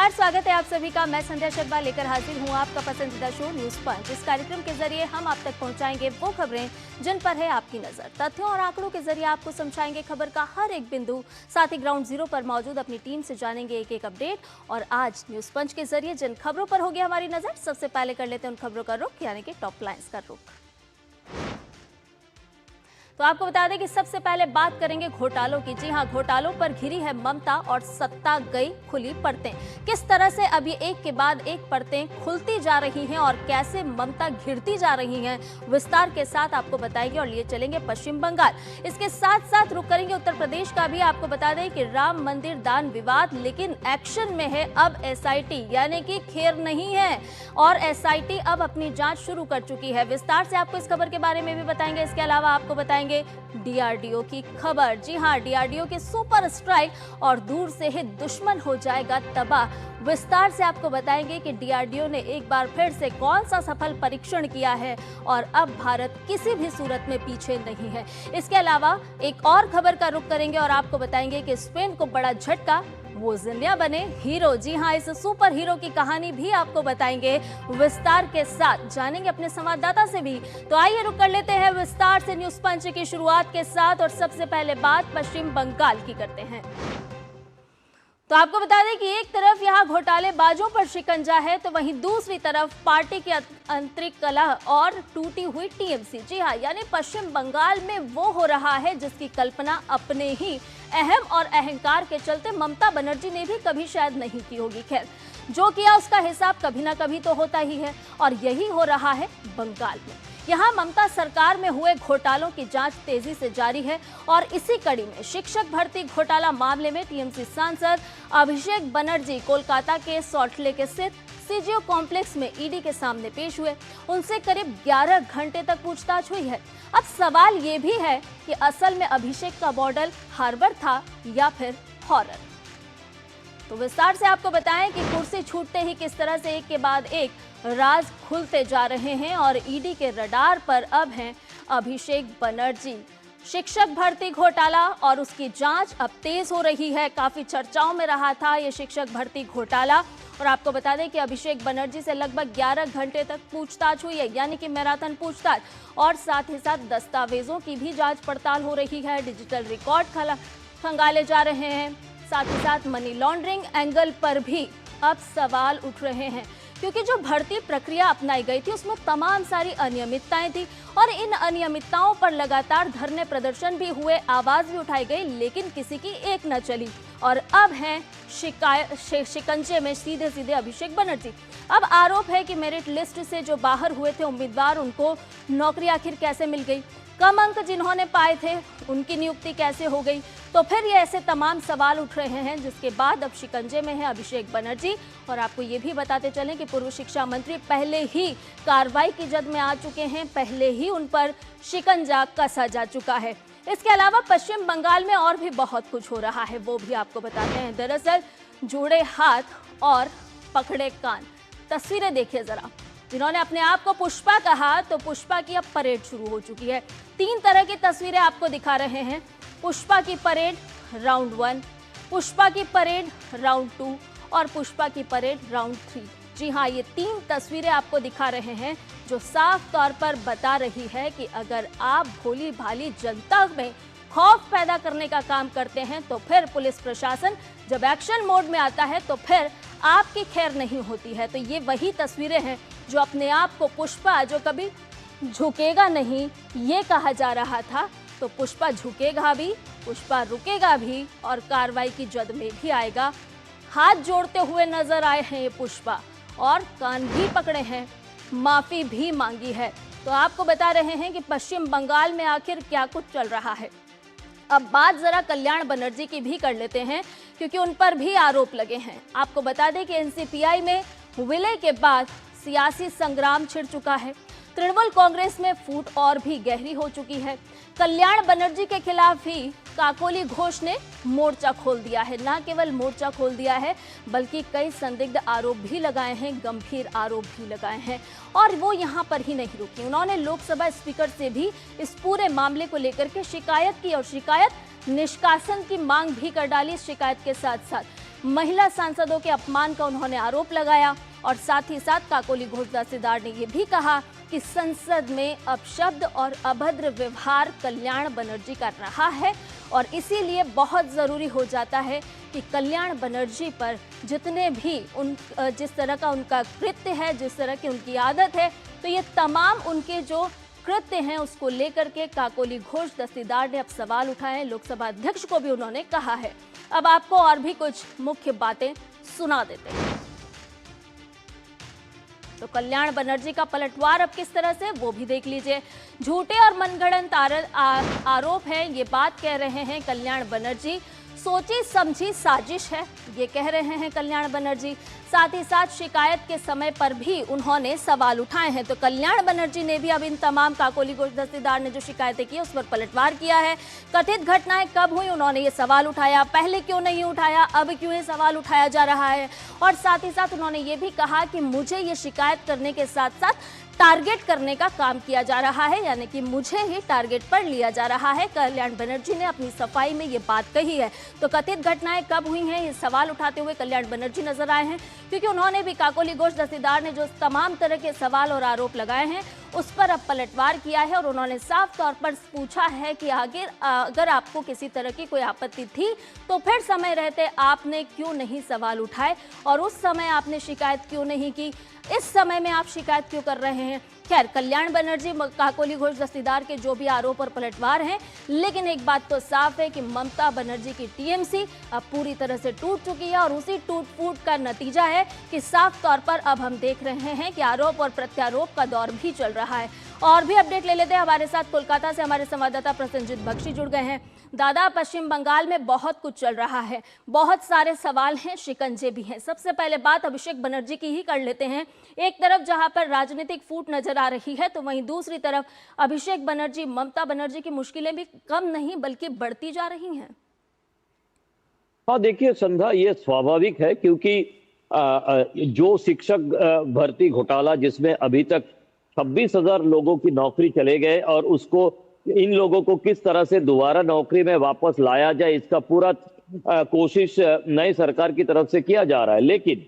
नमस्कार, स्वागत है आप सभी का। मैं संध्या शर्मा लेकर हाजिर हूँ आपका पसंदीदा शो न्यूज पंच। इस कार्यक्रम के जरिए हम आप तक पहुँचाएंगे वो खबरें जिन पर है आपकी नजर। तथ्यों और आंकड़ों के जरिए आपको समझाएंगे खबर का हर एक बिंदु, साथ ही ग्राउंड जीरो पर मौजूद अपनी टीम से जानेंगे एक एक अपडेट। और आज न्यूज पंच के जरिए जिन खबरों पर होगी हमारी नजर, सबसे पहले कर लेते हैं उन खबरों का रुख, यानी कि टॉप लाइन्स का रुख। तो आपको बता दें कि सबसे पहले बात करेंगे घोटालों की। जी हां, घोटालों पर घिरी है ममता और सत्ता गई खुली परतें। किस तरह से अभी एक के बाद एक परतें खुलती जा रही हैं और कैसे ममता घिरती जा रही हैं, विस्तार के साथ आपको बताएंगे। और लिए चलेंगे पश्चिम बंगाल। इसके साथ साथ रुक करेंगे उत्तर प्रदेश का भी। आपको बता दें कि राम मंदिर दान विवाद लेकिन एक्शन में है अब एसआईटी, यानी कि खेर नहीं है और एसआईटी अब अपनी जांच शुरू कर चुकी है। विस्तार से आपको इस खबर के बारे में भी बताएंगे। इसके अलावा आपको बताएंगे डीआरडीओ की खबर। जी हां, डीआरडीओ के सुपर स्ट्राइक और दूर से ही दुश्मन हो जाएगा तबाह। विस्तार से आपको बताएंगे कि डीआरडीओ ने एक बार फिर से कौन सा सफल परीक्षण किया है और अब भारत किसी भी सूरत में पीछे नहीं है। इसके अलावा एक और खबर का रुख करेंगे और आपको बताएंगे कि स्पेन को बड़ा झटका, वो जिन्या बने हीरो। जी हां, इस सुपर हीरो की कहानी भी आपको बताएंगे। विस्तार के साथ जानेंगे अपने संवाददाता से भी। तो आइए रुक कर लेते हैं विस्तार से न्यूज पंच की शुरुआत के साथ। और सबसे पहले बात पश्चिम बंगाल की करते हैं। तो आपको बता दें कि एक तरफ यहाँ घोटालेबाजों पर शिकंजा है, तो वहीं दूसरी तरफ पार्टी की आंतरिक कलह और टूटी हुई टीएमसी। जी हाँ, यानी पश्चिम बंगाल में वो हो रहा है जिसकी कल्पना अपने ही अहम और अहंकार के चलते ममता बनर्जी ने भी कभी शायद नहीं की होगी। खैर, जो किया उसका हिसाब कभी ना कभी तो होता ही है और यही हो रहा है बंगाल में। यहाँ ममता सरकार में हुए घोटालों की जांच तेजी से जारी है और इसी कड़ी में शिक्षक भर्ती घोटाला मामले में टीएमसी सांसद अभिषेक बनर्जी कोलकाता के सॉल्टलेक स्थित सीजीओ कॉम्प्लेक्स में ईडी के सामने पेश हुए। उनसे करीब 11 घंटे तक पूछताछ हुई है। अब सवाल ये भी है कि असल में अभिषेक का मॉडल हार्बर था या फिर हॉरर। तो विस्तार से आपको बताएं कि कुर्सी छूटते ही किस तरह से एक के बाद एक राज खुलते जा रहे हैं और ईडी के रडार पर अब हैं अभिषेक बनर्जी। शिक्षक भर्ती घोटाला और उसकी जांच अब तेज हो रही है। काफी चर्चाओं में रहा था ये शिक्षक भर्ती घोटाला और आपको बता दें कि अभिषेक बनर्जी से लगभग 11 घंटे तक पूछताछ हुई है, यानी कि मैराथन पूछताछ। और साथ ही साथ दस्तावेजों की भी जांच पड़ताल हो रही है, डिजिटल रिकॉर्ड खंगाले जा रहे हैं। साथ ही साथ मनी लॉन्ड्रिंग एंगल पर भी अब सवाल उठ रहे हैं, क्योंकि जो भर्ती प्रक्रिया अपनाई गई थी उसमें तमाम सारी अनियमितताएं थी और इन अनियमितताओं पर लगातार धरने प्रदर्शन भी हुए, आवाज भी उठाई गई, लेकिन किसी की एक न चली। और अब हैं शिकंजे में सीधे सीधे अभिषेक बनर्जी। अब आरोप है कि मेरिट लिस्ट से जो बाहर हुए थे उम्मीदवार, उनको नौकरी आखिर कैसे मिल गई, कम अंक जिन्होंने पाए थे उनकी नियुक्ति कैसे हो गई। तो फिर ये ऐसे तमाम सवाल उठ रहे हैं, जिसके बाद अब शिकंजे में है अभिषेक बनर्जी। और आपको ये भी बताते चलें कि पूर्व शिक्षा मंत्री पहले ही कार्रवाई की जद में आ चुके हैं, पहले ही उन पर शिकंजा कसा जा चुका है। इसके अलावा पश्चिम बंगाल में और भी बहुत कुछ हो रहा है, वो भी आपको बताते हैं। दरअसल जोड़े हाथ और पकड़े कान, तस्वीरें देखिए जरा। जिन्होंने अपने आप को पुष्पा कहा, तो पुष्पा की अब परेड शुरू हो चुकी है। 3 तरह की तस्वीरें आपको दिखा रहे हैं। पुष्पा की परेड राउंड 1, पुष्पा की परेड राउंड 2 और पुष्पा की परेड राउंड 3। जी हाँ, ये 3 तस्वीरें आपको दिखा रहे हैं, जो साफ तौर पर बता रही है कि अगर आप भोली भाली जनता में खौफ पैदा करने का काम करते हैं, तो फिर पुलिस प्रशासन जब एक्शन मोड में आता है तो फिर आपकी खैर नहीं होती है। तो ये वही तस्वीरें हैं जो अपने आप को पुष्पा, जो कभी झुकेगा नहीं ये कहा जा रहा था, तो पुष्पा झुकेगा भी, पुष्पा रुकेगा भी और कार्रवाई की जद में भी आएगा। हाथ जोड़ते हुए नजर आए हैं ये पुष्पा और कान भी पकड़े हैं, माफी भी मांगी है। तो आपको बता रहे हैं कि पश्चिम बंगाल में आखिर क्या कुछ चल रहा है। अब बात जरा कल्याण बनर्जी की भी कर लेते हैं, क्योंकि उन पर भी आरोप लगे हैं। आपको बता दें कि एनसीपीआई में विलय के बाद सियासी संग्राम छिड़ चुका है। तृणमूल कांग्रेस में फूट और भी गहरी हो चुकी है। कल्याण बनर्जी के खिलाफ ही काकोली घोष ने मोर्चा खोल दिया है। न केवल मोर्चा खोल दिया है, बल्कि कई संदिग्ध आरोप भी लगाए हैं, गंभीर आरोप भी लगाए हैं। और वो यहाँ पर ही नहीं रुकी, उन्होंने लोकसभा स्पीकर से भी इस पूरे मामले को लेकर के शिकायत की और शिकायत निष्कासन की मांग भी कर डाली। शिकायत के साथ साथ महिला सांसदों के अपमान का उन्होंने आरोप लगाया और साथ ही साथ काकोली घोष दस्तीदार ने यह भी कहा कि संसद में अपशब्द और अभद्र व्यवहार कल्याण बनर्जी कर रहा है और इसीलिए बहुत ज़रूरी हो जाता है कि कल्याण बनर्जी पर जितने भी जिस तरह का उनका कृत्य है, जिस तरह की उनकी आदत है, तो ये तमाम उनके जो कृत्य हैं उसको लेकर के काकोली घोष दस्तीदार ने अब सवाल उठाए हैं। लोकसभा अध्यक्ष को भी उन्होंने कहा है। अब आपको और भी कुछ मुख्य बातें सुना देते हैं। तो कल्याण बनर्जी का पलटवार अब किस तरह से, वो भी देख लीजिए। झूठे और मनगढ़ंत आरोप हैं, ये बात कह रहे हैं कल्याण बनर्जी। सोची समझी साजिश है, ये कह रहे हैं कल्याण बनर्जी। साथ ही साथ शिकायत के समय पर भी उन्होंने सवाल उठाए हैं। तो कल्याण बनर्जी ने भी अब इन तमाम काकोली घोष दस्तीदार ने जो शिकायतें की उस पर पलटवार किया है। कथित घटनाएं कब हुई, उन्होंने ये सवाल उठाया। पहले क्यों नहीं उठाया, अब क्यों ये सवाल उठाया जा रहा है। और साथ ही साथ उन्होंने ये भी कहा कि मुझे ये शिकायत करने के साथ साथ टारगेट करने का काम किया जा रहा है, यानी कि मुझे ही टारगेट पर लिया जा रहा है। कल्याण बनर्जी ने अपनी सफाई में ये बात कही है। तो कथित घटनाएं कब हुई हैं, ये सवाल उठाते हुए कल्याण बनर्जी नजर आए हैं, क्योंकि उन्होंने भी काकोली घोष दस्तीदार ने जो तमाम तरह के सवाल और आरोप लगाए हैं उस पर अब पलटवार किया है और उन्होंने साफ तौर पर पूछा है कि आगे अगर आपको किसी तरह की कोई आपत्ति थी तो फिर समय रहते आपने क्यों नहीं सवाल उठाए और उस समय आपने शिकायत क्यों नहीं की, इस समय में आप शिकायत क्यों कर रहे हैं। खैर, कल्याण बनर्जी काकोली घोष दस्तीदार के जो भी आरोप और पलटवार हैं, लेकिन एक बात तो साफ है कि ममता बनर्जी की टीएमसी अब पूरी तरह से टूट चुकी है और उसी टूट फूट का नतीजा है कि साफ तौर पर अब हम देख रहे हैं कि आरोप और प्रत्यारोप का दौर भी चल रहा है। और भी अपडेट ले लेते हैं। हमारे साथ कोलकाता से हमारे संवाददाता प्रसन्नजीत बख्शी जुड़ गए हैं। दादा, पश्चिम बंगाल में बहुत कुछ चल रहा है, बहुत सारे सवाल हैं, शिकंजे भी हैं। सबसे पहले बात अभिषेक बनर्जी की ही कर लेते हैं। एक तरफ जहां पर राजनीतिक फूट नजर आ रही है, तो वहीं दूसरी तरफ अभिषेक बनर्जी, ममता बनर्जी की मुश्किलें भी कम नहीं बल्कि बढ़ती जा रही हैं। हाँ, देखिए संध्या, ये स्वाभाविक है क्योंकि जो शिक्षक भर्ती घोटाला जिसमें अभी तक 26,000 लोगों की नौकरी चले गए और उसको इन लोगों को किस तरह से दोबारा नौकरी में वापस लाया जाए, इसका पूरा कोशिश नई सरकार की तरफ से किया जा रहा है। लेकिन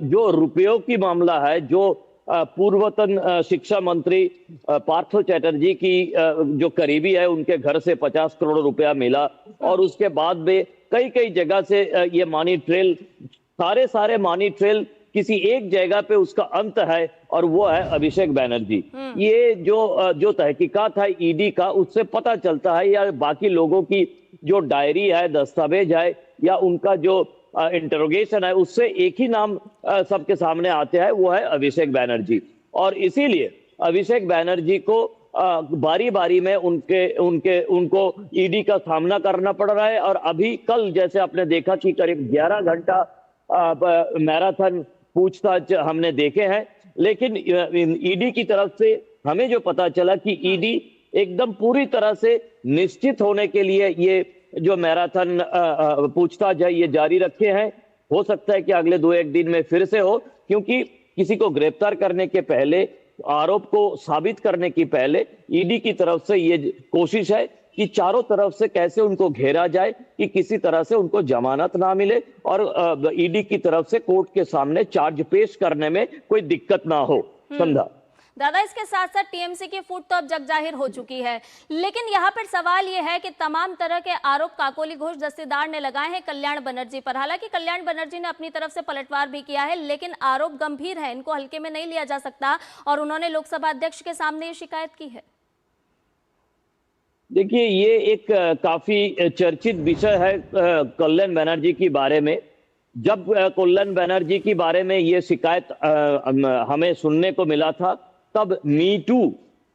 जो रुपयों की मामला है, जो पूर्वतन शिक्षा मंत्री पार्थ चैटर्जी की जो करीबी है, उनके घर से 50 करोड़ रुपया मिला और उसके बाद में कई कई जगह से ये मनी ट्रेल, सारे मनी ट्रेल किसी एक जगह पे उसका अंत है और वो है अभिषेक बैनर्जी। ये जो तहकीकात है ईडी का, उससे पता चलता है, या बाकी लोगों की जो डायरी है, दस्तावेज है, या उनका जो इंटरोगेशन है, उससे एक ही नाम सबके सामने आते हैं, वो है अभिषेक बैनर्जी। और इसीलिए अभिषेक बैनर्जी को बारी बारी में उनको ईडी का सामना करना पड़ रहा है। और अभी कल जैसे आपने देखा कि करीब 11 घंटा मैराथन पूछताछ हमने देखे हैं, लेकिन ईडी की तरफ से हमें जो पता चला कि ईडी एकदम पूरी तरह से निश्चित होने के लिए ये जो मैराथन पूछताछ है ये जारी रखे हैं। हो सकता है कि अगले 2-1 दिन में फिर से हो, क्योंकि किसी को गिरफ्तार करने के पहले, आरोप को साबित करने की पहले ईडी की तरफ से ये कोशिश है कि चारों तरफ से कैसे उनको घेरा जाए कि किसी तरह से उनको जमानत ना मिले और ईडी की तरफ से कोर्ट के सामने चार्ज पेश करने में कोई दिक्कत ना हो। समझा दादा, इसके साथ साथ टीएमसी की फूट तो अब जग जाहिर हो चुकी है, लेकिन यहाँ पर सवाल ये है कि तमाम तरह के आरोप काकोली घोष दस्तीदार ने लगाए हैं कल्याण बनर्जी पर। हालांकि कल्याण बनर्जी ने अपनी तरफ से पलटवार भी किया है, लेकिन आरोप गंभीर है, इनको हल्के में नहीं लिया जा सकता और उन्होंने लोकसभा अध्यक्ष के सामने ये शिकायत की है। देखिए, ये एक काफी चर्चित विषय है कल्याण बनर्जी के बारे में। जब कल्याण बनर्जी के बारे में ये शिकायत हमें सुनने को मिला था, तब मी टू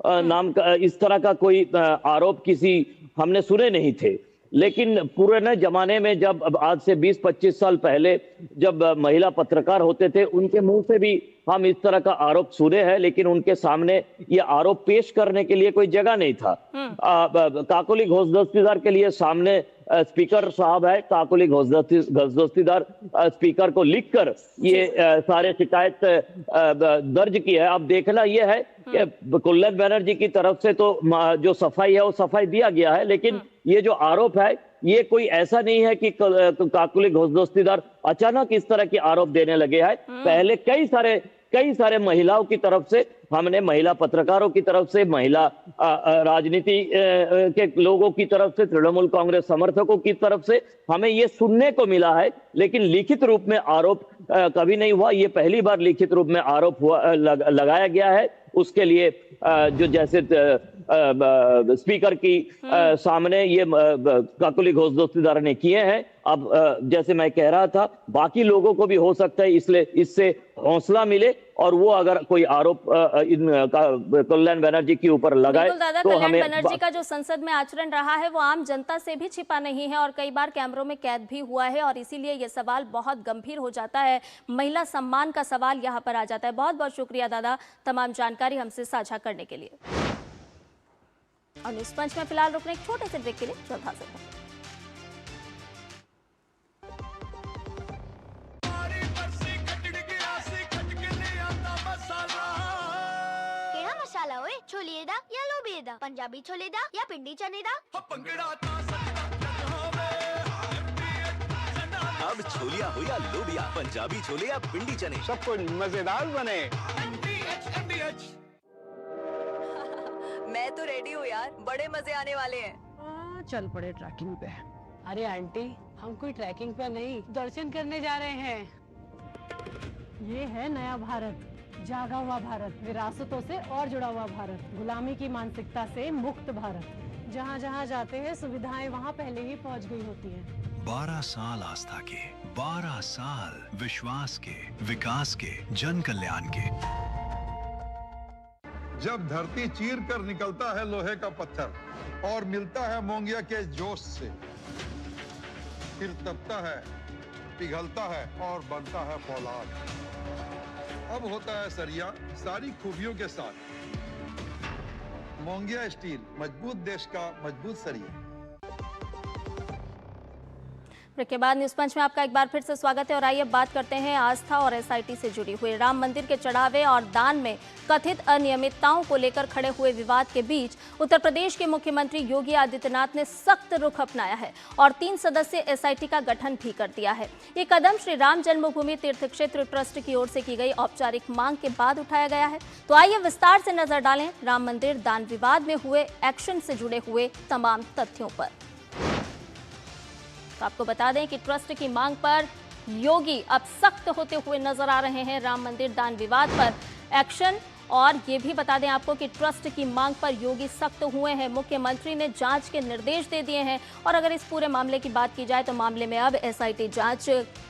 नाम का इस तरह का कोई आरोप किसी हमने सुने नहीं थे। लेकिन पुराने जमाने में, जब आज से 20-25 साल पहले जब महिला पत्रकार होते थे, उनके मुंह से भी हम इस तरह का आरोप सुने हैं, लेकिन उनके सामने ये आरोप पेश करने के लिए कोई जगह नहीं था। काकोली घोष दस्तीदार के लिए सामने स्पीकर साहब है, काकोली घोष दस्तीदार स्पीकर को लिखकर ये सारे शिकायत दर्ज की है। अब देखना यह है कि कल्याण बनर्जी की तरफ से तो जो सफाई है वो सफाई दिया गया है, लेकिन ये जो आरोप है ये कोई ऐसा नहीं है कि काकुली घोषदोस्तीदार अचानक इस तरह के आरोप देने लगे हैं। पहले कई सारे महिलाओं की तरफ से, हमने महिला पत्रकारों की तरफ से, महिला राजनीति के लोगों की तरफ से, तृणमूल कांग्रेस समर्थकों की तरफ से हमें ये सुनने को मिला है, लेकिन लिखित रूप में आरोप कभी नहीं हुआ। ये पहली बार लिखित रूप में आरोप लगाया गया है। उसके लिए जो जैसे स्पीकर की सामने ये काकुली घोषदोस्तीदार ने किए हैं, अब जैसे मैं कह रहा था, बाकी लोगों को भी हो सकता है इसलिए इससे हौसला मिले और वो अगर कोई आरोप कल्याण बनर्जी के ऊपर लगाए तो कल्याण हमें बनर्जी का जो संसद में आचरण रहा है वो आम जनता से भी छिपा नहीं है और कई बार कैमरों में कैद भी हुआ है और इसीलिए ये सवाल बहुत गंभीर हो जाता है। महिला सम्मान का सवाल यहाँ पर आ जाता है। बहुत बहुत शुक्रिया दादा तमाम जानकारी हमसे साझा करने के लिए। और न्यूज पंच में फिलहाल रुकने एक छोटे से ब्रेक के लिए जल्द हाजिर होंगे। मसाला ओए छोले दा या लोबे दा, पंजाबी छोले दा या पिंडी चने दा। अब छोलिया हो या लोबिया, पंजाबी छोले या पिंडी चने, सब कुछ मजेदार बने। मैं तो रेडी हूँ यार, बड़े मजे आने वाले हैं। चल पड़े ट्रैकिंग पे। अरे आंटी, हम कोई ट्रैकिंग पे नहीं, दर्शन करने जा रहे हैं। ये है नया भारत, जागा हुआ भारत, विरासतों से और जुड़ा हुआ भारत, गुलामी की मानसिकता से मुक्त भारत। जहाँ जहाँ जाते हैं सुविधाएं वहाँ पहले ही पहुँच गई होती हैं। 12 साल आस्था के, 12 साल विश्वास के, विकास के, जन कल्याण के। जब धरती चीर कर निकलता है लोहे का पत्थर और मिलता है मोंगिया के जोश से, फिर तपता है, पिघलता है और बनता है फौलाद। अब होता है सरिया सारी खूबियों के साथ। मोंगिया स्टील, मजबूत देश का मजबूत सरिया। ब्रेक के बाद न्यूज पंच में आपका एक बार फिर से स्वागत है और आइए बात करते हैं आस्था और एसआईटी से जुड़ी हुई राम मंदिर के चढ़ावे और दान में कथित अनियमितताओं को लेकर खड़े हुए विवाद के बीच उत्तर प्रदेश के मुख्यमंत्री योगी आदित्यनाथ ने सख्त रुख अपनाया है और 3 सदस्यीय एसआईटी का गठन भी कर दिया है। ये कदम श्री राम जन्मभूमि तीर्थ क्षेत्र ट्रस्ट की ओर से की गई औपचारिक मांग के बाद उठाया गया है। तो आइए विस्तार से नजर डालें राम मंदिर दान विवाद में हुए एक्शन से जुड़े हुए तमाम तथ्यों पर। तो आपको बता दें कि ट्रस्ट की मांग पर योगी अब सख्त होते हुए नजर आ रहे हैं। राम मंदिर दान विवाद पर एक्शन, और ये भी बता दें आपको कि ट्रस्ट की मांग पर योगी सख्त हुए हैं। मुख्यमंत्री ने जांच के निर्देश दे दिए हैं और अगर इस पूरे मामले की बात की जाए तो मामले में अब एसआईटी जांच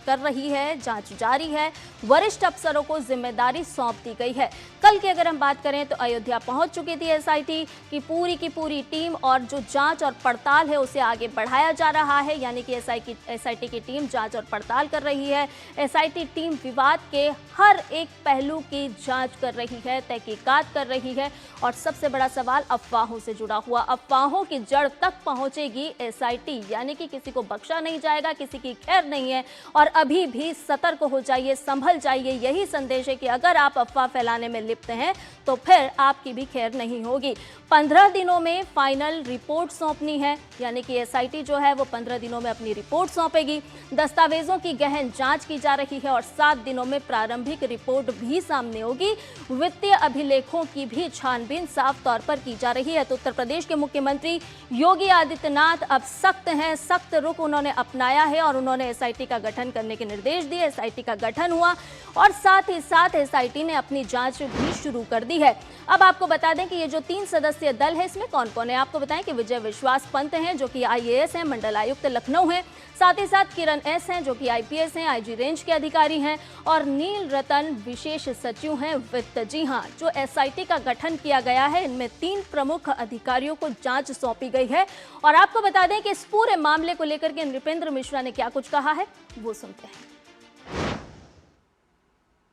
कर रही है, जांच जारी है। वरिष्ठ अफसरों को जिम्मेदारी सौंप दी गई है। कल की अगर हम बात करें तो अयोध्या पहुंच चुकी थी एसआईटी की पूरी टीम और जो जांच और पड़ताल है उसे आगे बढ़ाया जा रहा है, यानी कि एसआईटी की टीम जांच और पड़ताल कर रही है। एसआईटी टीम विवाद के हर एक पहलू की जांच कर रही है, तहकीकात कर रही है और सबसे बड़ा सवाल अफवाहों से जुड़ा हुआ। अफवाहों की जड़ तक पहुंचेगी एसआईटी, यानी कि किसी को बख्शा नहीं जाएगा, किसी की खैर नहीं है। और अभी भी सतर्क हो जाइए, संभल जाइए, यही संदेश है कि अगर आप अफवाह फैलाने में लिप्त हैं तो फिर आपकी भी खैर नहीं होगी। 15 दिनों में फाइनल रिपोर्ट सौंपनी है, यानी कि एसआईटी जो है वो 15 दिनों में अपनी रिपोर्ट सौंपेगी। दस्तावेजों की गहन जांच की जा रही है और 7 दिनों में प्रारंभिक रिपोर्ट भी सामने होगी। वित्तीय अभिलेखों की भी छानबीन साफ तौर पर की जा रही है। तो उत्तर प्रदेश के मुख्यमंत्री योगी आदित्यनाथ अब सख्त हैं, सख्त रुख उन्होंने अपनाया है और उन्होंने एसआईटी का गठन करने के निर्देश दिए। एसआईटी का गठन हुआ और साथ ही साथ एसआईटी ने अपनी जांच भी शुरू कर दी है। अब आपको बता दें कि ये जो 3 सदस्यीय दल है इसमें कौन कौन है। आपको बताएं कि विजय विश्वास पंत हैं जो कि आईएएस हैं, मंडल आयुक्त लखनऊ हैं। साथ ही साथ किरण एस हैं जो कि आईपीएस हैं, आईजी रेंज के अधिकारी हैं। और नील रतन विशेष सचिव हैं वित्त। जी हाँ, जो एसआईटी का गठन किया गया है इनमें 3 प्रमुख अधिकारियों को जांच सौंपी गई है। और आपको बता दें कि इस पूरे मामले को लेकर के नृपेंद्र मिश्रा ने क्या कुछ कहा है वो सुनते हैं।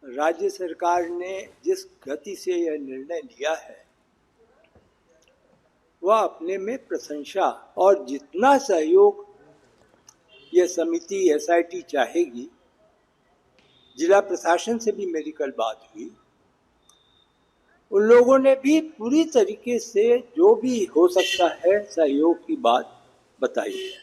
राज्य सरकार ने जिस गति से यह निर्णय लिया है वह अपने में प्रशंसा, और जितना सहयोग यह समिति एसआईटी चाहेगी, जिला प्रशासन से भी मेरी कल बात हुई, उन लोगों ने भी पूरी तरीके से जो भी हो सकता है सहयोग की बात बताई है।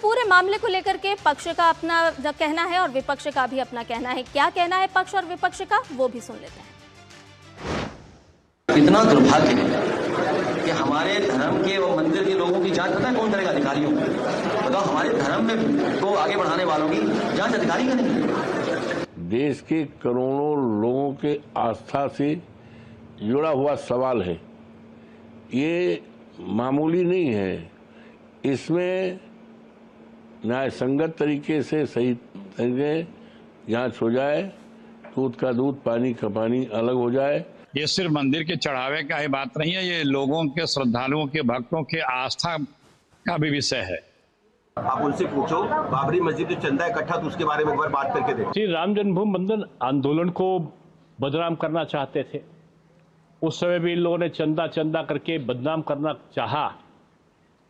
पूरे मामले को लेकर के पक्ष का अपना कहना है और विपक्ष का भी अपना कहना है। क्या कहना है पक्ष और विपक्ष का, वो भी सुन लेते हैं। इतना दुर्भाग्य है कि हमारे धर्म के और मंदिर के लोगों की जांच पता है कौन करेगा? अधिकारियों को बताओ। हमारे धर्म में को आगे बढ़ाने वालों की जांच अधिकारी करेंगे। देश के करोड़ों लोगों के आस्था से जुड़ा हुआ सवाल है, ये मामूली नहीं है। इसमें न्याय संगत तरीके से सही तरीके जांच हो जाए, दूध का दूध पानी का पानी अलग हो जाए। ये सिर्फ मंदिर के चढ़ावे का ही बात नहीं है, ये लोगों के, श्रद्धालुओं के, भक्तों के आस्था का भी विषय है। आप उनसे पूछो, बाबरी मस्जिद में चंदा इकट्ठा तो उसके बारे में एक बार बात करके देखो। श्री राम जन्मभूमि मंदिर आंदोलन को बदनाम करना चाहते थे। उस समय भी इन लोगों ने चंदा चंदा करके बदनाम करना चाहा।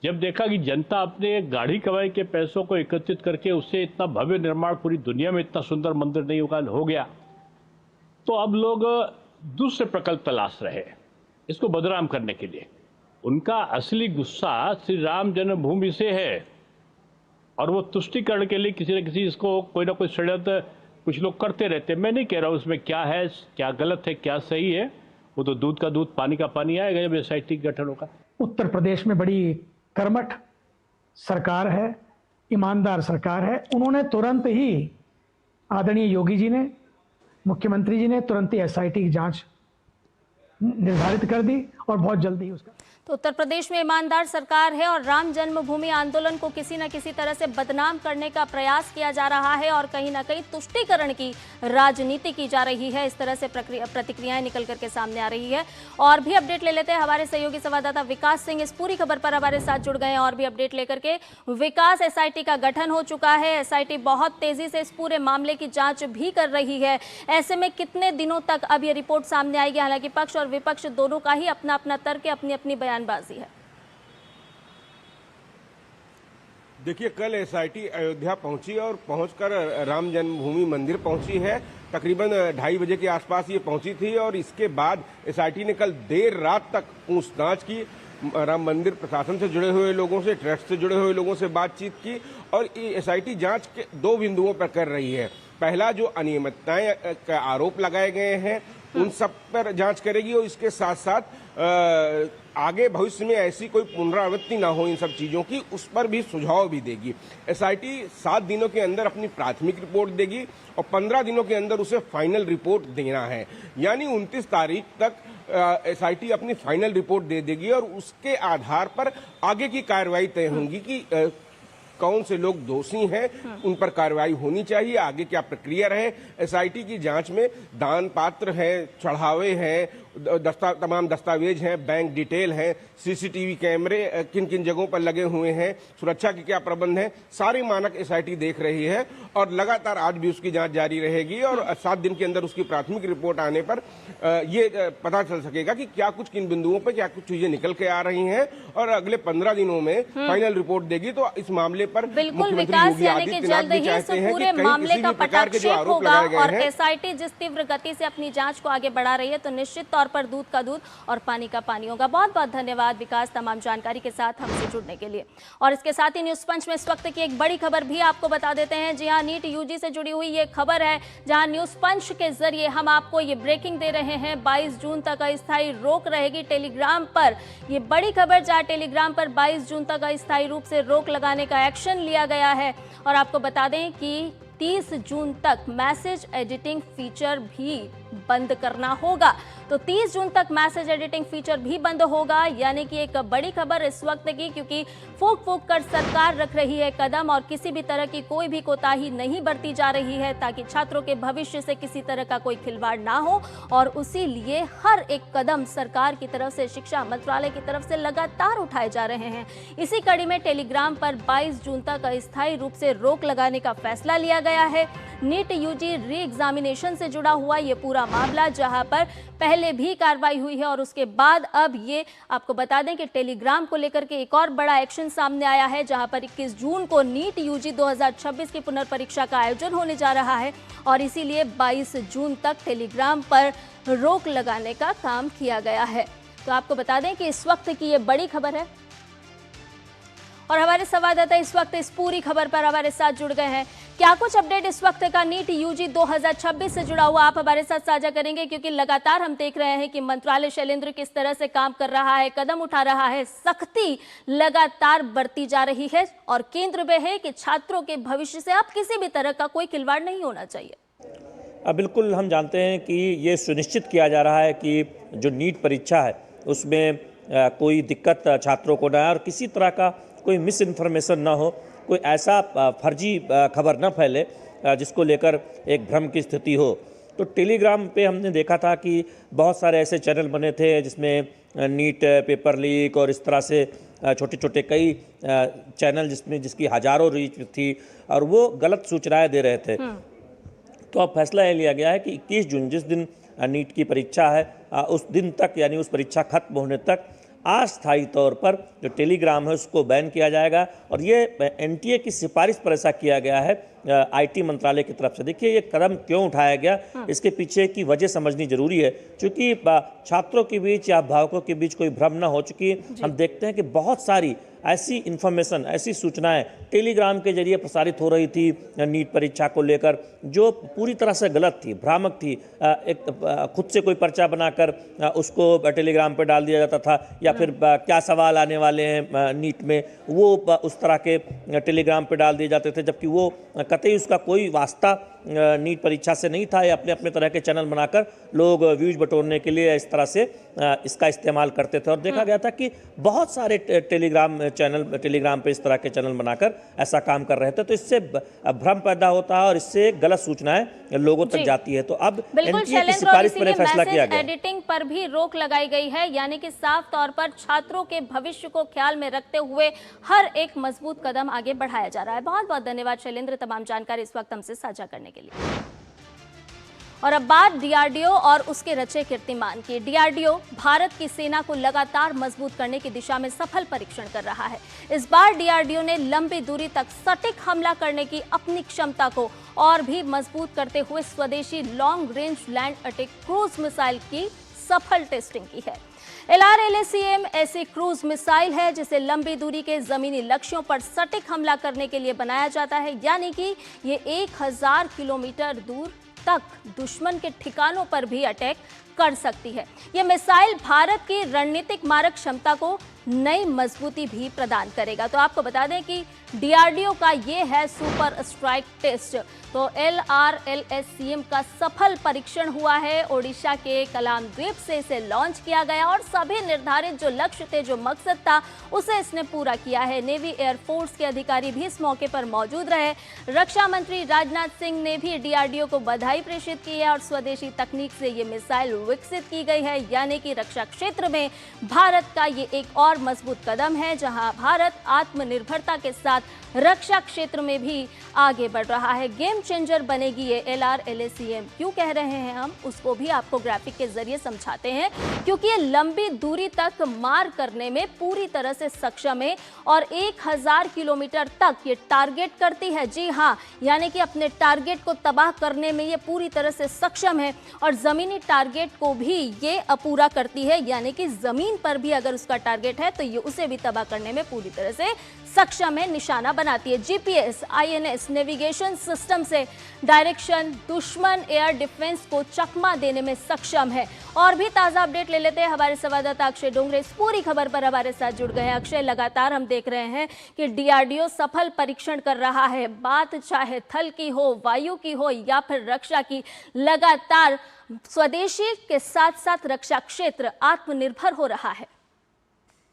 जब देखा कि जनता अपने गाढ़ी कमाई के पैसों को एकत्रित करके उससे इतना भव्य निर्माण, पूरी दुनिया में इतना सुंदर मंदिर नहीं हो गया, तो अब लोग दूसरे प्रकल्प तलाश रहे इसको बदनाम करने के लिए। उनका असली गुस्सा श्री राम जन्मभूमि से है और वो तुष्टिकरण के लिए किसी न किसी इसको कोई ना कोई षड्यंत्र कुछ लोग करते रहते हैं। मैं नहीं कह रहा हूँ उसमें क्या है, क्या गलत है, क्या सही है, वो तो दूध का दूध पानी का पानी आएगा जब एसआईटी गठन होगा। उत्तर प्रदेश में बड़ी कर्मठ सरकार है, ईमानदार सरकार है। उन्होंने तुरंत ही, आदरणीय योगी जी ने, मुख्यमंत्री जी ने तुरंत ही एसआईटी की जांच निर्धारित कर दी और बहुत जल्दी उसका। तो उत्तर प्रदेश में ईमानदार सरकार है और राम जन्मभूमि आंदोलन को किसी न किसी तरह से बदनाम करने का प्रयास किया जा रहा है और कहीं ना कहीं तुष्टीकरण की राजनीति की जा रही है। इस तरह से प्रतिक्रियाएं निकल करके सामने आ रही है। और भी अपडेट ले लेते हैं, हमारे सहयोगी संवाददाता विकास सिंह इस पूरी खबर पर हमारे साथ जुड़ गए हैं और भी अपडेट लेकर के। विकास, एसआईटी का गठन हो चुका है, एसआईटी बहुत तेजी से इस पूरे मामले की जांच भी कर रही है। ऐसे में कितने दिनों तक अब ये रिपोर्ट सामने आएगी? हालांकि पक्ष और विपक्ष दोनों का ही अपना अपना तर्क, अपनी अपनी बयानबाजी है। देखिए, कल एसआईटी अयोध्या पहुंची और पहुंचकर राम जन्मभूमि मंदिर पहुंची है। तकरीबन 2:30 बजे के आसपास ये पहुंची थी और इसके बाद एसआईटी ने कल देर रात तक पूछताछ की, राम मंदिर प्रशासन से जुड़े हुए लोगों से, ट्रस्ट से जुड़े हुए लोगों से बातचीत की और एसआईटी जांच के 2 बिंदुओं पर कर रही है। पहला, जो अनियमितताएं का आरोप लगाए गए हैं उन सब पर जांच करेगी और इसके साथ साथ आगे भविष्य में ऐसी कोई पुनरावृत्ति ना हो इन सब चीजों की, उस पर भी सुझाव भी देगी। एसआईटी 7 दिनों के अंदर अपनी प्राथमिक रिपोर्ट देगी और 15 दिनों के अंदर उसे फाइनल रिपोर्ट देना है। यानी 29 तारीख तक एसआईटी अपनी फाइनल रिपोर्ट दे देगी और उसके आधार पर आगे की कार्रवाई तय होगी कि कौन से लोग दोषी हैं, उन पर कार्रवाई होनी चाहिए, आगे क्या प्रक्रिया रहे। एसआईटी की जांच में दान पात्र है, चढ़ावे हैं, तमाम दस्तावेज हैं, बैंक डिटेल हैं, सीसीटीवी कैमरे किन किन जगहों पर लगे हुए हैं, सुरक्षा के क्या प्रबंध हैं, सारे मानक एसआईटी देख रही है और लगातार आज भी उसकी जांच जारी रहेगी और 7 दिन के अंदर उसकी प्राथमिक रिपोर्ट आने पर ये पता चल सकेगा कि क्या कुछ किन बिंदुओं पर क्या कुछ चीजें निकल के आ रही हैं और अगले 15 दिनों में फाइनल रिपोर्ट देगी। तो इस मामले पर बिल्कुल विकास, यानी कि जल्द ही इस पूरे मामले का पटाक्षेप होगा और एसआईटी जिस तीव्र गति से अपनी जांच को आगे बढ़ा रही है तो निश्चित तौर पर दूध का दूध और पानी का पानी होगा। बहुत बहुत धन्यवाद विकास, तमाम जानकारी के साथ हमसे जुड़ने के लिए। और इसके साथ ही न्यूज पंच में इस वक्त की एक बड़ी खबर भी आपको बता देते हैं। जी हां, नीट यूजी से जुड़ी हुई ये खबर है जहां न्यूज पंच के जरिए हम आपको ये ब्रेकिंग दे रहे हैं। 22 जून तक अस्थायी रोक रहेगी टेलीग्राम पर। ये बड़ी खबर जहां टेलीग्राम पर 22 जून तक अस्थायी रूप से रोक लगाने का एक्शन लिया गया है और आपको बता दें कि 30 जून तक मैसेज एडिटिंग फीचर भी बंद करना होगा। तो 30 जून तक मैसेज एडिटिंग फीचर भी बंद होगा, यानी कि एक बड़ी खबर इस वक्त की, क्योंकि फूंक फूंक कर सरकार रख रही है कदम और किसी भी तरह की कोई भी कोताही नहीं बरती जा रही है ताकि छात्रों के भविष्य से किसी तरह का कोई खिलवाड़ ना हो। और उसी लिए हर एक कदम सरकार की तरफ से, शिक्षा मंत्रालय की तरफ से लगातार उठाए जा रहे हैं। इसी कड़ी में टेलीग्राम पर 22 जून तक अस्थायी रूप से रोक लगाने का फैसला लिया गया है। नीट यूजी री एग्जामिनेशन से जुड़ा हुआ ये पूरा मामला, जहां पर पहले भी कार्रवाई हुई है और उसके बाद अब ये आपको बता दें कि टेलीग्राम को लेकर के एक और बड़ा एक्शन सामने आया है, जहां पर 21 जून को नीट यूजी 2026 की पुनर्परीक्षा का आयोजन होने जा रहा है और इसीलिए 22 जून तक टेलीग्राम पर रोक लगाने का काम किया गया है। तो आपको बता दें कि इस वक्त की ये बड़ी खबर है। और हमारे संवाददाता इस वक्त इस पूरी खबर पर हमारे साथ जुड़ गए हैं। क्या कुछ अपडेट इस वक्त का नीट यूजी 2026 से जुड़ा हुआ आप हमारे साथ साझा करेंगे, क्योंकि लगातार हम देख रहे हैं कि मंत्रालय शैलेंद्र किस तरह से काम कर रहा है, कदम उठा रहा है, सख्ती लगातार बढ़ती जा रही है और केंद्र में है कि छात्रों के भविष्य से अब किसी भी तरह का कोई खिलवाड़ नहीं होना चाहिए। बिल्कुल, हम जानते हैं कि ये सुनिश्चित किया जा रहा है कि जो नीट परीक्षा है उसमें कोई दिक्कत छात्रों को ना आए और किसी तरह का कोई मिस इन्फॉर्मेशन ना हो, कोई ऐसा फर्जी खबर ना फैले जिसको लेकर एक भ्रम की स्थिति हो। तो टेलीग्राम पे हमने देखा था कि बहुत सारे ऐसे चैनल बने थे जिसमें नीट पेपर लीक और इस तरह से छोटे छोटे कई चैनल जिसकी हजारों रीच थी और वो गलत सूचनाएं दे रहे थे। तो अब फैसला ये लिया गया है कि 21 जून जिस दिन नीट की परीक्षा है उस दिन तक, यानी उस परीक्षा खत्म होने तक अस्थायी तौर पर जो टेलीग्राम है उसको बैन किया जाएगा। और ये एनटीए की सिफारिश पर ऐसा किया गया है आईटी मंत्रालय की तरफ से। देखिए ये कदम क्यों उठाया गया, इसके पीछे की वजह समझनी जरूरी है, क्योंकि छात्रों के बीच या अभिभावकों के बीच कोई भ्रम न हो। चुकी हम देखते हैं कि बहुत सारी ऐसी इन्फॉर्मेशन, ऐसी सूचनाएं टेलीग्राम के जरिए प्रसारित हो रही थी नीट परीक्षा को लेकर जो पूरी तरह से गलत थी, भ्रामक थी। एक खुद से कोई पर्चा बनाकर उसको टेलीग्राम पर डाल दिया जाता था, या फिर क्या सवाल आने वाले हैं नीट में वो उस तरह के टेलीग्राम पर डाल दिए जाते थे, जबकि वो कतई उसका कोई वास्ता नीट परीक्षा से नहीं था। या अपने अपने तरह के चैनल बनाकर लोग व्यूज बटोरने के लिए इस तरह से इसका इस्तेमाल करते थे। और देखा गया था कि बहुत सारे टेलीग्राम पे इस तरह के चैनल बनाकर ऐसा काम कर रहे थे। तो इससे भ्रम पैदा होता है और इससे गलत सूचनाएं लोगों तक जाती है। तो अब एनटीए की सिफारिश पर फैसला किया गया। एडिटिंग पर भी रोक लगाई गई है, यानी कि साफ तौर पर छात्रों के भविष्य को ख्याल में रखते हुए हर एक मजबूत कदम आगे बढ़ाया जा रहा है। बहुत बहुत धन्यवाद शैलेंद्र, तमाम जानकारी इस वक्त हमसे साझा करने के लिए। और अब बात डीआरडीओ और उसके रचे कीर्तिमान की। डीआरडीओ भारत की सेना को लगातार मजबूत करने की दिशा में सफल परीक्षण कर रहा है। इस बार डीआरडीओ ने लंबी दूरी तक सटीक हमला करने की अपनी क्षमता को और भी मजबूत करते हुए स्वदेशी long range land attack cruise missile की सफल टेस्टिंग की है। LRLACM ऐसी क्रूज मिसाइल है जिसे लंबी दूरी के जमीनी लक्ष्यों पर सटीक हमला करने के लिए बनाया जाता है, यानी कि ये 1000 किलोमीटर दूर तक दुश्मन के ठिकानों पर भी अटैक कर सकती है। यह मिसाइल भारत की रणनीतिक मारक क्षमता को नई मजबूती भी प्रदान करेगा। तो आपको बता दें कि डीआरडीओ का ये है सुपर स्ट्राइक टेस्ट। तो LRLACM का सफल परीक्षण हुआ है। ओडिशा के कलाम द्वीप से इसे लॉन्च किया गया और सभी निर्धारित जो लक्ष्य थे, जो मकसद था, उसे इसने पूरा किया है। नेवी एयरफोर्स के अधिकारी भी इस मौके पर मौजूद रहे। रक्षा मंत्री राजनाथ सिंह ने भी डीआरडीओ को बधाई प्रेषित की है और स्वदेशी तकनीक से ये मिसाइल विकसित की गई है, यानी कि रक्षा क्षेत्र में भारत का ये एक और मजबूत कदम है, जहां भारत आत्मनिर्भरता के साथ रक्षा क्षेत्र में भी आगे बढ़ रहा है। गेम चेंजर बनेगी ये LRLACM। क्यों कह रहे हैं हम, उसको भी आपको ग्राफिक के जरिए समझाते हैं, क्योंकि ये लंबी दूरी तक मार करने में पूरी तरह से सक्षम है और 1000 किलोमीटर तक ये टारगेट करती है। जी हाँ, यानी कि अपने टारगेट को तबाह करने में ये पूरी तरह से सक्षम है और जमीनी टारगेट को भी ये पूरा करती है, यानी कि जमीन पर भी अगर उसका टारगेट है तो ये उसे भी तबाह करने में पूरी तरह से सक्षम है, निशाना बनाती है। GPS, INS नेविगेशन सिस्टम से डायरेक्शन दुश्मन एयर डिफेंस को चकमा देने में सक्षम है। और भी ताज़ा अपडेट ले लेते हैं। हमारे संवाददाता अक्षय डोंगरे इस पूरी खबर पर हमारे साथ जुड़ गए हैं। अक्षय, लगातार हम देख रहे हैं कि डीआरडीओ सफल परीक्षण कर रहा है, बात चाहे थल की हो, वायु की हो या फिर रक्षा की, लगातार स्वदेशी के साथ साथ रक्षा क्षेत्र आत्मनिर्भर हो रहा है।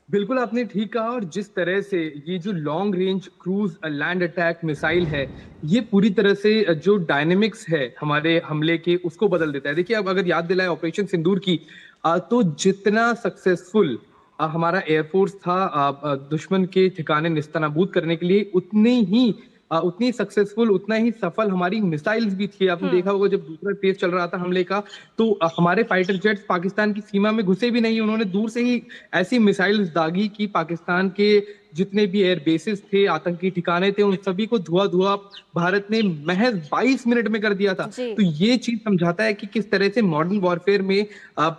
बिल्कुल आपने ठीक कहा। और जिस तरह से ये जो long range cruise land attack missile है, ये पूरी तरह से जो डायनेमिक्स है हमारे हमले के उसको बदल देता है। देखिए, अब अगर याद दिलाए ऑपरेशन सिंदूर की, तो जितना सक्सेसफुल हमारा एयरफोर्स था दुश्मन के ठिकाने निस्तानाबूद करने के लिए, उतनी सक्सेसफुल, उतना ही सफल हमारी मिसाइल्स भी थी। आपने देखा होगा जब दूसरा फेज चल रहा था हमले का, तो हमारे फाइटर जेट्स पाकिस्तान की सीमा में घुसे भी नहीं, उन्होंने दूर से ही ऐसी मिसाइल्स दागी कि पाकिस्तान के जितने भी एयर बेसिस थे, आतंकी ठिकाने थे, उन सभी को धुआं भारत ने महज 22 मिनट में कर दिया था। तो ये चीज समझाता है कि किस तरह से मॉडर्न वॉरफेयर में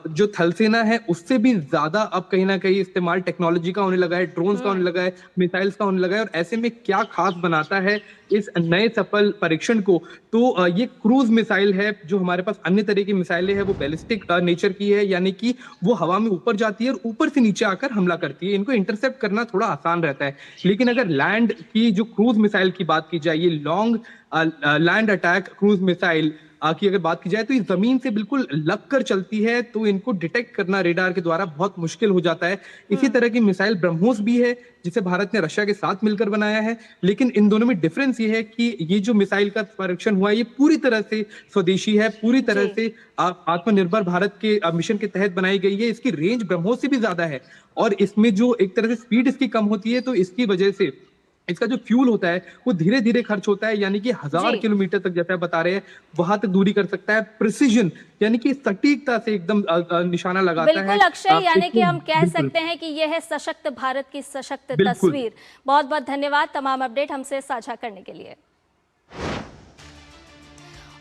जो थल सेना है उससे भी ज्यादा अब कहीं ना कहीं इस्तेमाल टेक्नोलॉजी का होने लगा है, ड्रोन्स का होने लगा है, मिसाइल्स का होने लगा है। और ऐसे में क्या खास बनाता है इस नए सफल परीक्षण को, तो ये क्रूज मिसाइल है। जो हमारे पास अन्य तरह की मिसाइलें हैं वो बैलिस्टिक नेचर की है, यानी कि वो हवा में ऊपर जाती है और ऊपर से नीचे आकर हमला करती है। इनको इंटरसेप्ट करना थोड़ा आसान रहता है। लेकिन अगर लैंड की जो क्रूज मिसाइल की बात की जाए, ये long land attack cruise missile की अगर बात की जाए तो ये जमीन से बिल्कुल लग कर चलती है, तो इनको डिटेक्ट करना रेडार के द्वारा बहुत मुश्किल हो जाता है। इसी तरह की मिसाइल ब्रह्मोस भी है जिसे भारत ने रशिया के साथ मिलकर बनाया है। लेकिन इन दोनों में डिफरेंस ये है कि ये जो मिसाइल का परीक्षण हुआ ये पूरी तरह से स्वदेशी है, पूरी तरह से आत्मनिर्भर भारत के मिशन के तहत बनाई गई है। इसकी रेंज ब्रह्मोस से भी ज्यादा है और इसमें जो एक तरह से स्पीड इसकी कम होती है, तो इसकी वजह से इसका जो फ्यूल होता है वो धीरे धीरे खर्च होता है, यानी कि 1000 किलोमीटर तक जैसा बता रहे हैं वहां तक दूरी कर सकता है। प्रिसीजन यानी कि सटीकता से एकदम निशाना लगाता है। बिल्कुल अक्षय, यानी कि हम कह सकते हैं कि यह है सशक्त भारत की सशक्त तस्वीर। बहुत बहुत धन्यवाद तमाम अपडेट हमसे साझा करने के लिए।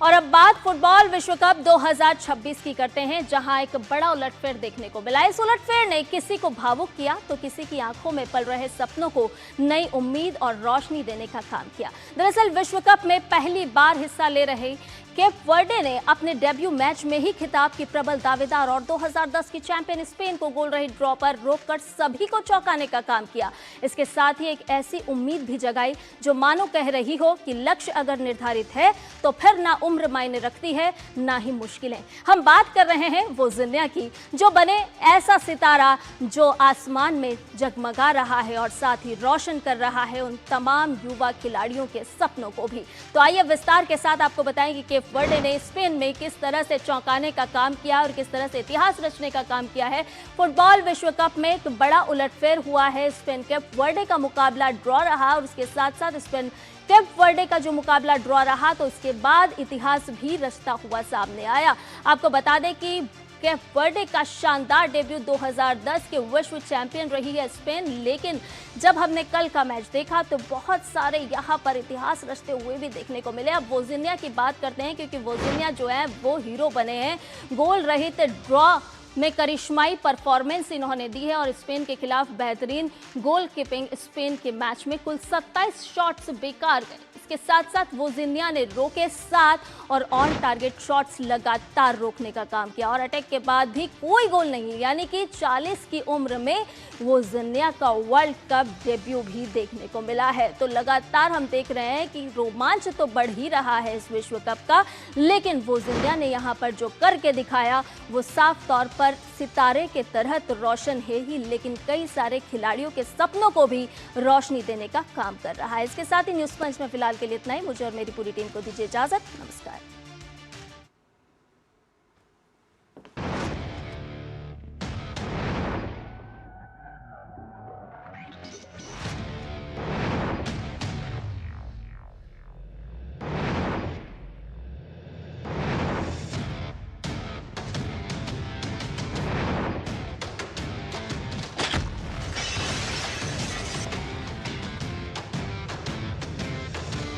और अब बात फुटबॉल विश्व कप 2026 की करते हैं, जहां एक बड़ा उलटफेर देखने को मिला। इस उलटफेर ने किसी को भावुक किया तो किसी की आंखों में पल रहे सपनों को नई उम्मीद और रोशनी देने का काम किया। दरअसल विश्व कप में पहली बार हिस्सा ले रहे केप वर्डे ने अपने डेब्यू मैच में ही खिताब की प्रबल दावेदार और 2010 की चैंपियन स्पेन को गोल रहित ड्रॉ पर रोककर सभी को चौंकाने का काम किया। इसके साथ ही एक ऐसी उम्मीद भी जगाई जो मानो कह रही हो कि लक्ष्य अगर निर्धारित है तो फिर ना उम्र मायने रखती है ना ही मुश्किलें। हम बात कर रहे हैं वोजिन्या की, जो बने ऐसा सितारा जो आसमान में जगमगा रहा है और साथ ही रोशन कर रहा है उन तमाम युवा खिलाड़ियों के सपनों को भी। तो आइए विस्तार के साथ आपको बताएं कि केप वर्डे ने स्पेन में किस तरह से चौंकाने का काम किया और किस तरह से इतिहास रचने का काम किया है। फुटबॉल विश्व कप में एक बड़ा उलटफेर हुआ है। स्पेन केप वर्डे का मुकाबला ड्रॉ रहा और उसके साथ साथ स्पेन केप वर्डे का जो मुकाबला ड्रॉ रहा तो उसके बाद इतिहास भी रचता हुआ सामने आया। आपको बता दें कि केप वर्डे का शानदार डेब्यू 2010 के विश्व चैंपियन रही है स्पेन, लेकिन जब हमने कल का मैच देखा तो बहुत सारे यहाँ पर इतिहास रचते हुए भी देखने को मिले। अब वोजिन्या की बात करते हैं, क्योंकि वोजिन्या जो है वो हीरो बने हैं। गोल रहित ड्रॉ में करिश्माई परफॉर्मेंस इन्होंने दी है और स्पेन के खिलाफ बेहतरीन गोल कीपिंग। स्पेन के मैच में कुल 27 शॉट्स बेकार गए। इसके साथ साथ वोजिन्या ने रोके 7 और ऑन टारगेट शॉट्स लगातार रोकने का काम किया और अटैक के बाद भी कोई गोल नहीं, यानी कि 40 की उम्र में वोजिन्या का वर्ल्ड कप डेब्यू भी देखने को मिला है। तो लगातार हम देख रहे हैं कि रोमांच तो बढ़ ही रहा है इस विश्व कप का, लेकिन वोजिन्या ने यहाँ पर जो करके दिखाया वो साफ तौर पर सितारे के तरह तो रोशन है ही, लेकिन कई सारे खिलाड़ियों के सपनों को भी रोशनी देने का काम कर रहा है। इसके साथ ही न्यूज़ पंच में फिलहाल के लिए इतना ही। मुझे और मेरी पूरी टीम को दीजिए इजाजत। नमस्कार।